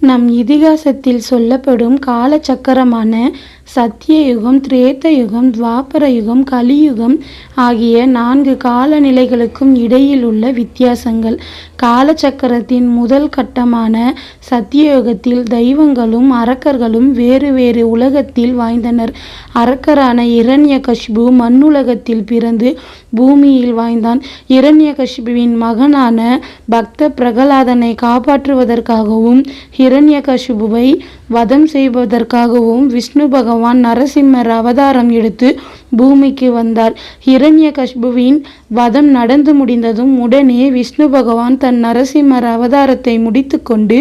நம் இதிகாசத்தில் சொல்லப்படும் காலச்சக்கரமான சத்தியயுகம், திரேதயுகம், துவாபர யுகம், கலியுகம் ஆகிய 4 காலநிலைகளுக்கும் இடையில் உள்ள வித்தியாசங்கள். காலச்சக்கரத்தின் முதல் கட்டமான சத்தியயுகத்தில் தெய்வங்களும் அரக்கர்களும் வேறு வேறு உலகத்தில் வாழ்ந்தனர். அரக்கரான இரண்யகசிபு மண்ணுலகத்தில் பிறந்து பூமியில் வாழ்ந்தான். இரண்யகசிபுவின் மகனான பக்த பிரகலாதனை காப்பாற்றுவதற்காகவும் இரண்யகசிபுவை வதம் செய்வதற்காகவும் விஷ்ணு பகவான் நரசிம்மர் அவதாரம் எடுத்து பூமிக்கு வந்தார். இரண்யகசிபுவின் வதம் நடந்து முடிந்ததும் உடனே விஷ்ணு பகவான் தன் நரசிம்மர் அவதாரத்தை முடித்துக்கொண்டு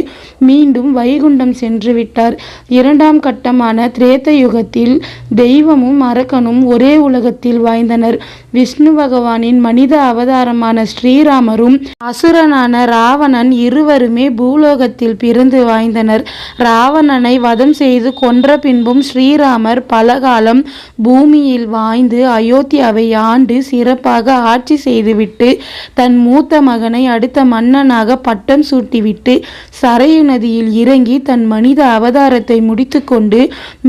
மீண்டும் வைகுண்டம் சென்று விட்டார். 2ஆம் கட்டமான திரேத யுகத்தில் தெய்வமும் அரக்கனும் ஒரே உலகத்தில் வாழ்ந்தனர். விஷ்ணு பகவானின் மனித அவதாரமான ஸ்ரீராமரும் அசுரனான ராவணன் இருவருமே பூலோகத்தில் பிறந்து வாழ்ந்தனர். ராவணனை வதம் செய்து கொன்ற பின்பும் ஸ்ரீராமர் பலகாலம் பூமியில் வாழ்ந்து அயோத்தியாவை ஆண்டு சிறப்பாக ஆட்சி செய்துவிட்டு தன் மூத்த மகனை அடுத்த மன்னனாக பட்டம் சூட்டிவிட்டு சரையு நதியில் இறங்கி தன் மனித அவதாரத்தை முடித்துக்கொண்டு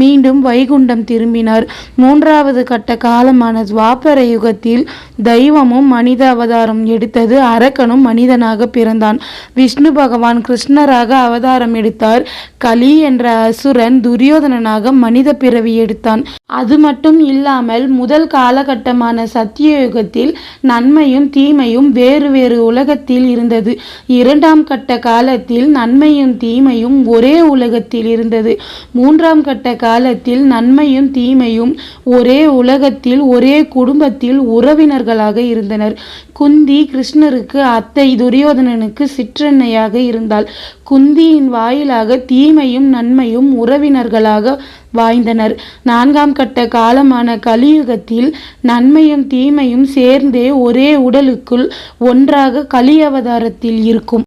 மீண்டும் வைகுண்டம் திரும்பினார். 3வது கட்ட காலமான துவாபர யுகத்தில் தெய்வமும் மனித அவதாரம் எடுத்தது. அரக்கனும் மனிதனாக பிறந்தான். விஷ்ணு பகவான் கிருஷ்ணராக அவதாரம் எடுத்தார். கலி என்ற அசுரன் துரியோதனனாக மனித பிறவி எடுத்தான். அது மட்டும் இல்லாமல் முதல் காலகட்டமான சத்தியயுகத்தில் நன்மையும் தீமையும் வேறு வேறு உலகத்தில் இருந்தது. 2ஆம் கட்ட காலத்தில் நன்மையும் தீமையும் ஒரே உலகத்தில் இருந்தது. 3ஆம் கட்ட காலத்தில் நன்மையும் தீமையும் ஒரே உலகத்தில் ஒரே குடும்பத்தில் உறவினர்களாக இருந்தனர். குந்தி கிருஷ்ணருக்கு அத்தை, துரியோதனனுக்கு சிற்றன்னையாக இருந்தாள். குந்தியின் வாயிலாக தீமையும் நன்மையும் உறவினர்களாக வாழ்ந்தனர். 4ஆம் கட்ட காலமான கலியுகத்தில் நன்மையும் தீமையும் சேர்ந்தே ஒரே உடலுக்குள் ஒன்றாக கலி அவதாரத்தில் இருக்கும்.